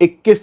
21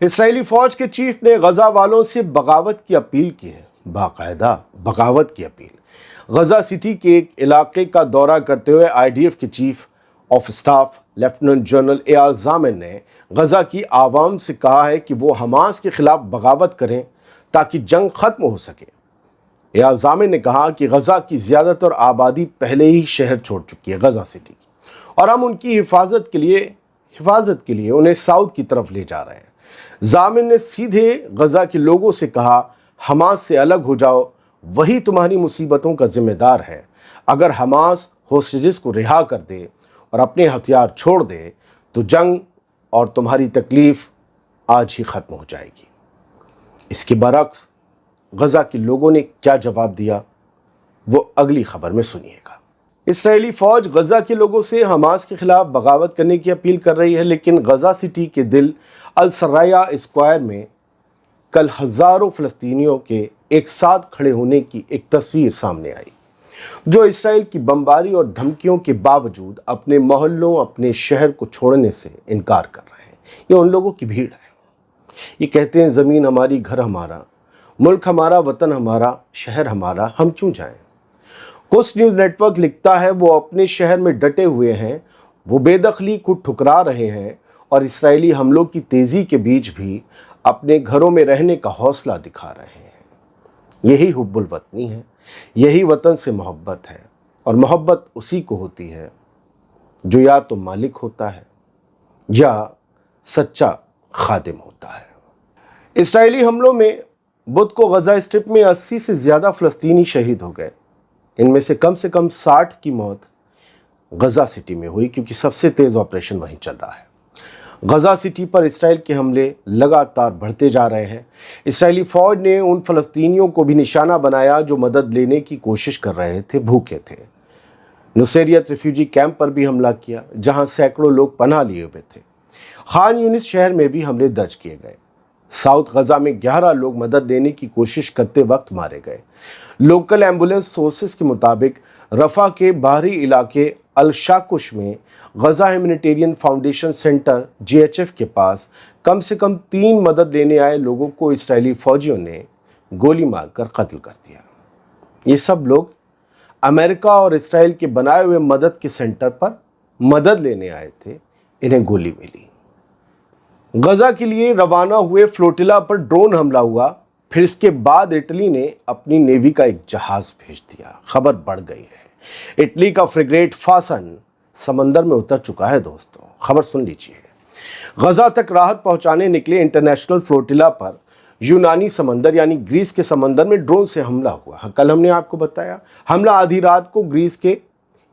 اسرائیلی فوج کے چیف نے غزہ والوں سے بغاوت کی اپیل کی ہے، باقاعدہ بغاوت کی اپیل۔ غزہ سٹی کے ایک علاقے کا دورہ کرتے ہوئے IDF کے chief of staff lieutenant general Eyal Zamir نے غزہ کی عوام سے کہا ہے کہ وہ حماس کے خلاف بغاوت کریں تاکہ جنگ ختم ہو سکے۔ ایال زامن نے کہا کہ غزہ کی زیادہ تر آبادی پہلے ہی شہر چھوڑ چکی ہے، غزہ سٹی کی، اور ہم ان کی حفاظت کے لیے انہیں ساؤتھ کی طرف لے جا رہے ہیں۔ زامن نے سیدھے غزہ کے لوگوں سے کہا، حماس سے الگ ہو جاؤ، وہی تمہاری مصیبتوں کا ذمہ دار ہے۔ اگر حماس ہوسٹیجز کو رہا کر دے اور اپنے ہتھیار چھوڑ دے تو جنگ اور تمہاری تکلیف آج ہی ختم ہو جائے گی۔ اس کے برعکس غزہ کے لوگوں نے کیا جواب دیا، وہ اگلی خبر میں سنیے گا۔ اسرائیلی فوج غزہ کے لوگوں سے حماس کے خلاف بغاوت کرنے کی اپیل کر رہی ہے، لیکن غزہ سٹی کے دل السرایا اسکوائر میں کل ہزاروں فلسطینیوں کے ایک ساتھ کھڑے ہونے کی ایک تصویر سامنے آئی، جو اسرائیل کی بمباری اور دھمکیوں کے باوجود اپنے محلوں، اپنے شہر کو چھوڑنے سے انکار کر رہے ہیں۔ یہ ان لوگوں کی بھیڑ ہے۔ یہ کہتے ہیں زمین ہماری، گھر ہمارا، ملک ہمارا، وطن ہمارا، شہر ہمارا، ہم کیوں جائیں؟ قدس نیوز نیٹ ورک لکھتا ہے وہ اپنے شہر میں ڈٹے ہوئے ہیں، وہ بے دخلی کو ٹھکرا رہے ہیں اور اسرائیلی حملوں کی تیزی کے بیچ بھی اپنے گھروں میں رہنے کا حوصلہ دکھا رہے ہیں۔ یہی حب الوطنی ہے، یہی وطن سے محبت ہے، اور محبت اسی کو ہوتی ہے جو یا تو مالک ہوتا ہے یا سچا خادم ہوتا ہے۔ اسرائیلی حملوں میں بدھ کو غزہ اسٹرپ میں 80 سے زیادہ فلسطینی شہید ہو گئے۔ ان میں سے کم 60 کی موت غزہ سٹی میں ہوئی، کیونکہ سب سے تیز آپریشن وہیں چل رہا ہے۔ غزہ سٹی پر اسرائیل کے حملے لگاتار بڑھتے جا رہے ہیں۔ اسرائیلی فوج نے ان فلسطینیوں کو بھی نشانہ بنایا جو مدد لینے کی کوشش کر رہے تھے، بھوکے تھے۔ نصیریت ریفیوجی کیمپ پر بھی حملہ کیا، جہاں سینکڑوں لوگ پناہ لیے ہوئے تھے۔ خان یونس شہر میں بھی حملے درج کیے گئے۔ ساؤتھ غزہ میں 11 لوگ مدد لینے کی کوشش کرتے وقت مارے گئے۔ لوکل ایمبولنس سورسز کے مطابق رفح کے باہری علاقے الشاکش میں Gaza humanitarian foundation centre GHF کے پاس کم سے کم 3 مدد لینے آئے لوگوں کو اسرائیلی فوجیوں نے گولی مار کر قتل کر دیا۔ یہ سب لوگ امریکہ اور اسرائیل کے بنائے ہوئے مدد کے سینٹر پر مدد لینے آئے تھے، انہیں گولی ملی۔ غزہ کے لیے روانہ ہوئے فلوٹیلا پر ڈرون حملہ ہوا، پھر اس کے بعد اٹلی نے اپنی نیوی کا ایک جہاز بھیج دیا۔ خبر بڑھ گئی ہے، اٹلی کا فریگیٹ فاسن سمندر میں اتر چکا ہے۔ دوستوں خبر سن لیجئے، غزہ تک راحت پہنچانے نکلے انٹرنیشنل فلوٹیلا پر یونانی سمندر یعنی گریس کے سمندر میں ڈرون سے حملہ ہوا۔ کل ہم نے آپ کو بتایا، حملہ آدھی رات کو گریس کے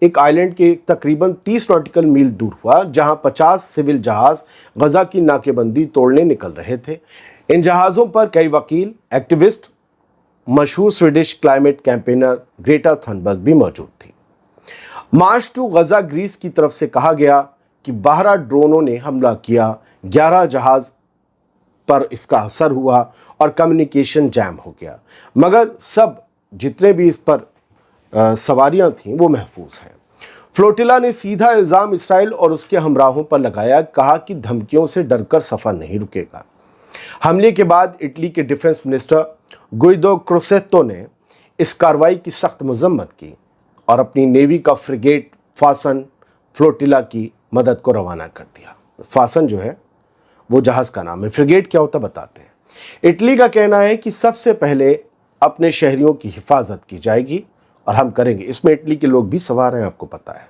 ایک آئلینڈ کے تقریباً 30 ناٹیکل میل دور ہوا، جہاں 50 سول جہاز غزہ کی ناکے بندی توڑنے نکل رہے تھے۔ ان جہازوں پر کئی وکیل، ایکٹیوسٹ، مشہور سویڈش کلائمیٹ کیمپینر گریٹا تھنبرگ بھی موجود تھی۔ مارچ ٹو غزہ گریس کی طرف سے کہا گیا کہ 12 ڈرونوں نے حملہ کیا، 11 جہاز پر اس کا اثر ہوا اور کمیونیکیشن جام ہو گیا، مگر جتنے بھی اس پر سواریاں تھیں وہ محفوظ ہیں۔ فلوٹیلا نے سیدھا الزام اسرائیل اور اس کے ہمراہوں پر لگایا، کہا کہ دھمکیوں سے ڈر کر سفر نہیں رکے گا۔ حملے کے بعد اٹلی کے ڈیفنس منسٹر گوئیدو کروسیتو نے اس کارروائی کی سخت مذمت کی اور اپنی نیوی کا فریگیٹ فاسن فلوٹیلا کی مدد کو روانہ کر دیا۔ فاسن جو ہے وہ جہاز کا نام ہے، فریگیٹ کیا ہوتا بتاتے ہیں۔ اٹلی کا کہنا ہے کہ سب سے پہلے اپنے شہریوں کی حفاظت کی جائے گی اور ہم کریں گے۔ اس میں اٹلی کے لوگ بھی سوار ہیں، آپ کو پتہ ہے۔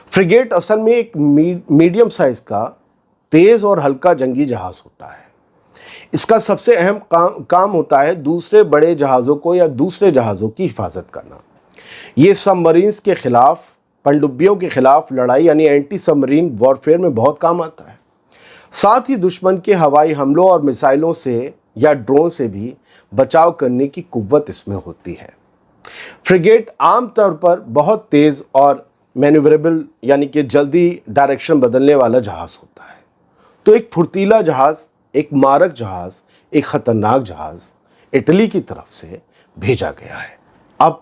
فریگیٹ اصل میں ایک میڈیم سائز کا تیز اور ہلکا جنگی جہاز ہوتا ہے۔ اس کا سب سے اہم کام ہوتا ہے دوسرے بڑے جہازوں کو یا دوسرے جہازوں کی حفاظت کرنا۔ یہ سب مرینز کے خلاف، پنڈبیوں کے خلاف لڑائی یعنی اینٹی سب مرین وارفیئر میں بہت کام آتا ہے۔ ساتھ ہی دشمن کے ہوائی حملوں اور میزائلوں سے یا ڈرون سے بھی بچاؤ کرنے کی قوت اس میں ہوتی ہے۔ فریگیٹ عام طور پر بہت تیز اور مینیوریبل یعنی کہ جلدی ڈائریکشن بدلنے والا جہاز ہوتا ہے۔ تو ایک پھرتیلا جہاز، ایک مارک جہاز، ایک خطرناک جہاز اٹلی کی طرف سے بھیجا گیا ہے۔ اب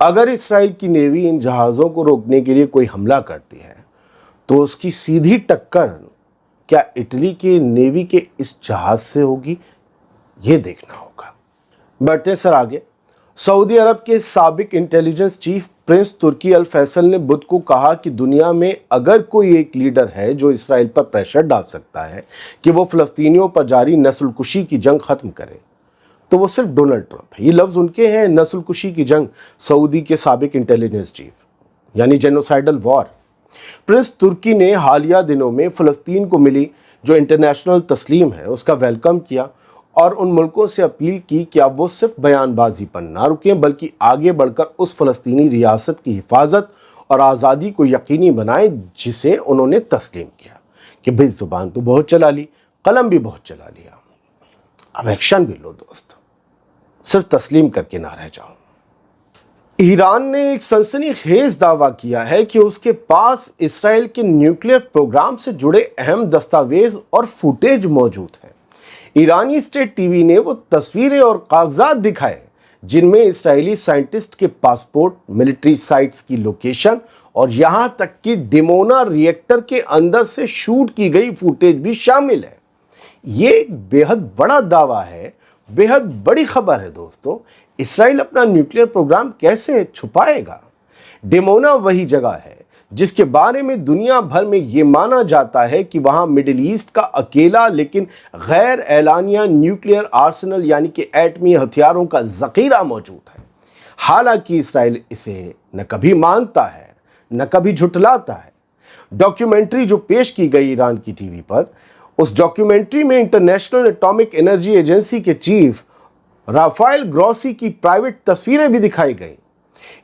اگر اسرائیل کی نیوی ان جہازوں کو روکنے کے لیے کوئی حملہ کرتی ہے تو اس کی سیدھی ٹکر کیا اٹلی کی نیوی کے اس جہاز سے ہوگی؟ یہ دیکھنا ہوگا۔ بڑھتے ہیں سر آگے۔ سعودی عرب کے سابق انٹیلیجنس چیف پرنس ترکی الفیصل نے بدھ کو کہا کہ دنیا میں اگر کوئی ایک لیڈر ہے جو اسرائیل پر پریشر ڈال سکتا ہے کہ وہ فلسطینیوں پر جاری نسل کشی کی جنگ ختم کرے تو وہ صرف ڈونلڈ ٹرمپ ہے۔ یہ لفظ ان کے ہیں، نسل کشی کی جنگ، سعودی کے سابق انٹیلیجنس چیف، یعنی جینوسائیڈل وار۔ پرنس ترکی نے حالیہ دنوں میں فلسطین کو ملی جو انٹرنیشنل تسلیم ہے اس کا ویلکم کیا اور ان ملکوں سے اپیل کی کہ اب وہ صرف بیان بازی پر نہ رکیں بلکہ آگے بڑھ کر اس فلسطینی ریاست کی حفاظت اور آزادی کو یقینی بنائیں جسے انہوں نے تسلیم کیا کہ بھئی زبان تو بہت چلا لی، قلم بھی بہت چلا لیا، اب ایکشن بھی لو دوست، صرف تسلیم کر کے نہ رہ جاؤ۔ ایران نے ایک سنسنی خیز دعویٰ کیا ہے کہ اس کے پاس اسرائیل کے نیوکلیئر پروگرام سے جڑے اہم دستاویز اور فوٹیج موجود ہیں۔ ایرانی اسٹیٹ ٹی وی نے وہ تصویریں اور کاغذات دکھائے جن میں اسرائیلی سائنٹسٹ کے پاسپورٹ، ملٹری سائٹس کی لوکیشن اور یہاں تک کہ ڈیمونا ری ایکٹر کے اندر سے شوٹ کی گئی فوٹیج بھی شامل ہے۔ یہ ایک بے حد بڑا دعویٰ ہے، بے حد بڑی خبر ہے دوستو۔ اسرائیل اپنا نیوکلیئر پروگرام کیسے چھپائے گا؟ ڈیمونا وہی جگہ ہے جس کے بارے میں دنیا بھر میں یہ مانا جاتا ہے کہ وہاں مڈل ایسٹ کا اکیلا لیکن غیر اعلانیہ نیوکلیئر آرسنل یعنی کہ ایٹمی ہتھیاروں کا ذخیرہ موجود ہے۔ حالانکہ اسرائیل اسے نہ کبھی مانتا ہے نہ کبھی جھٹلاتا ہے۔ ڈاکیومنٹری جو پیش کی گئی ایران کی ٹی وی پر، اس ڈاکیومنٹری میں انٹرنیشنل اٹامک انرجی ایجنسی کے چیف رافائل گروسی کی پرائیویٹ تصویریں بھی دکھائی گئیں۔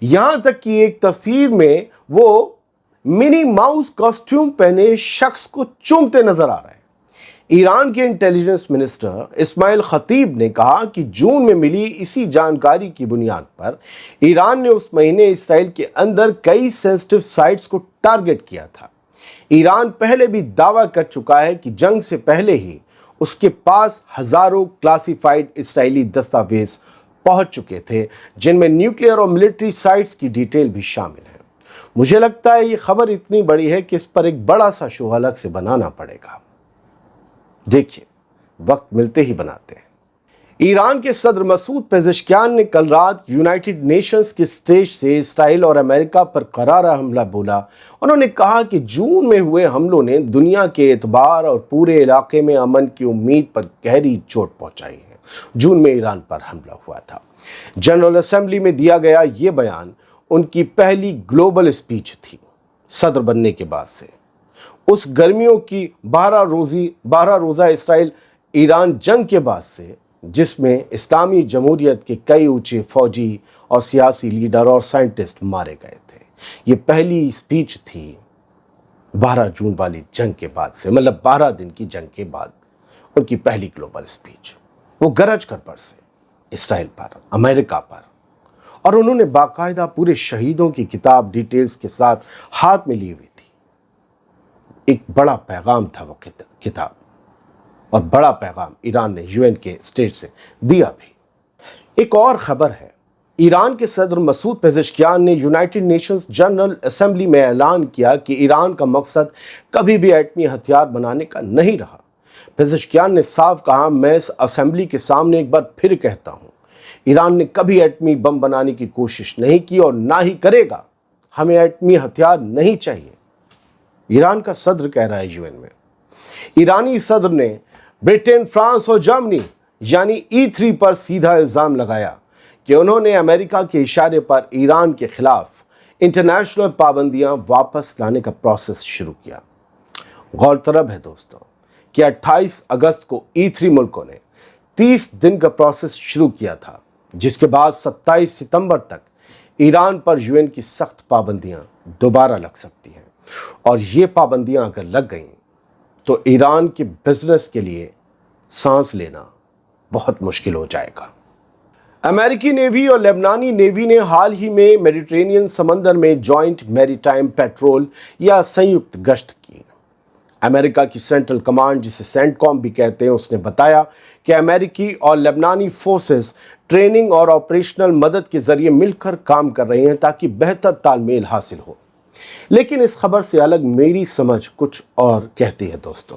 یہاں تک کہ ایک تصویر میں وہ منی ماؤس کاسٹیوم پہنے شخص کو چومتے نظر آ رہے ہیں۔ ایران کے انٹیلیجنس منسٹر اسماعیل خطیب نے کہا کہ جون میں ملی اسی جانکاری کی بنیاد پر ایران نے اس مہینے اسرائیل کے اندر کئی سینسٹیو سائٹس کو ٹارگٹ کیا تھا۔ ایران پہلے بھی دعویٰ کر چکا ہے کہ جنگ سے پہلے ہی اس کے پاس ہزاروں کلاسیفائڈ اسرائیلی دستاویز پہنچ چکے تھے جن میں نیوکلیئر اور ملٹری سائٹس کی ڈیٹیل بھی شامل ہے۔ مجھے لگتا ہے یہ خبر اتنی بڑی ہے کہ اس پر ایک بڑا سا شو الگ سے بنانا پڑے گا۔ دیکھیے، وقت ملتے ہی بناتے ہیں۔ ایران کے صدر مسعود پزشکیان نے کل رات یونائٹڈ نیشنز کے سٹیج سے اسرائیل اور امریکہ پر کرارا حملہ بولا۔ انہوں نے کہا کہ جون میں ہوئے حملوں نے دنیا کے اعتبار اور پورے علاقے میں امن کی امید پر گہری چوٹ پہنچائی ہے۔ جون میں ایران پر حملہ ہوا تھا۔ جنرل اسمبلی میں دیا گیا یہ بیان ان کی پہلی گلوبل اسپیچ تھی صدر بننے کے بعد سے۔ اس گرمیوں کی 12 روزہ اسرائیل ایران جنگ کے بعد سے، جس میں اسلامی جمہوریت کے کئی اونچے فوجی اور سیاسی لیڈر اور سائنٹسٹ مارے گئے تھے، یہ پہلی اسپیچ تھی 12 جون والی جنگ کے بعد سے، مطلب 12 دن کی جنگ کے بعد ان کی پہلی گلوبل اسپیچ۔ وہ گرج کر برسے اسرائیل پر، امریکہ پر، اور انہوں نے باقاعدہ پورے شہیدوں کی کتاب ڈیٹیلز کے ساتھ ہاتھ میں لی ہوئی تھی۔ ایک بڑا پیغام تھا وہ کتاب، اور بڑا پیغام ایران نے یو این کے سٹیج سے دیا بھی۔ ایک اور خبر ہے، ایران کے صدر مسعود پزشکیان نے یونائٹڈ نیشنز جنرل اسمبلی میں اعلان کیا کہ ایران کا مقصد کبھی بھی ایٹمی ہتھیار بنانے کا نہیں رہا۔ پزشکیان نے صاف کہا، میں اس اسمبلی کے سامنے ایک بار پھر کہتا ہوں، ایران نے کبھی ایٹمی بم بنانے کی کوشش نہیں کی اور نہ ہی کرے گا۔ ہمیں ایٹمی ہتھیار نہیں چاہیے، ایران کا صدر کہہ رہا ہے یو این میں۔ ایرانی صدر نے برٹن، فرانس اور جرمنی یعنی E3 پر سیدھا الزام لگایا کہ انہوں نے امریکہ کے اشارے پر ایران کے خلاف انٹرنیشنل پابندیاں واپس لانے کا پروسیس شروع کیا۔ غور طلب ہے دوستو کہ 28 اگست کو E3 ملکوں نے 30 دن کا پروسیس شروع کیا تھا، جس کے بعد 27 ستمبر تک ایران پر یو این کی سخت پابندیاں دوبارہ لگ سکتی ہیں، اور یہ پابندیاں اگر لگ گئیں تو ایران کے بزنس کے لیے سانس لینا بہت مشکل ہو جائے گا۔ امریکی نیوی اور لبنانی نیوی نے حال ہی میں میڈیٹرینین سمندر میں جوائنٹ میری ٹائم پیٹرول یا سنیکت گشت کی۔ امریکہ کی سینٹرل کمانڈ، جسے سینٹ کام بھی کہتے ہیں، اس نے بتایا کہ امریکی اور لبنانی فورسز ٹریننگ اور آپریشنل مدد کے ذریعے مل کر کام کر رہے ہیں تاکہ بہتر تال میل حاصل ہو۔ لیکن اس خبر سے الگ میری سمجھ کچھ اور کہتی ہے دوستوں۔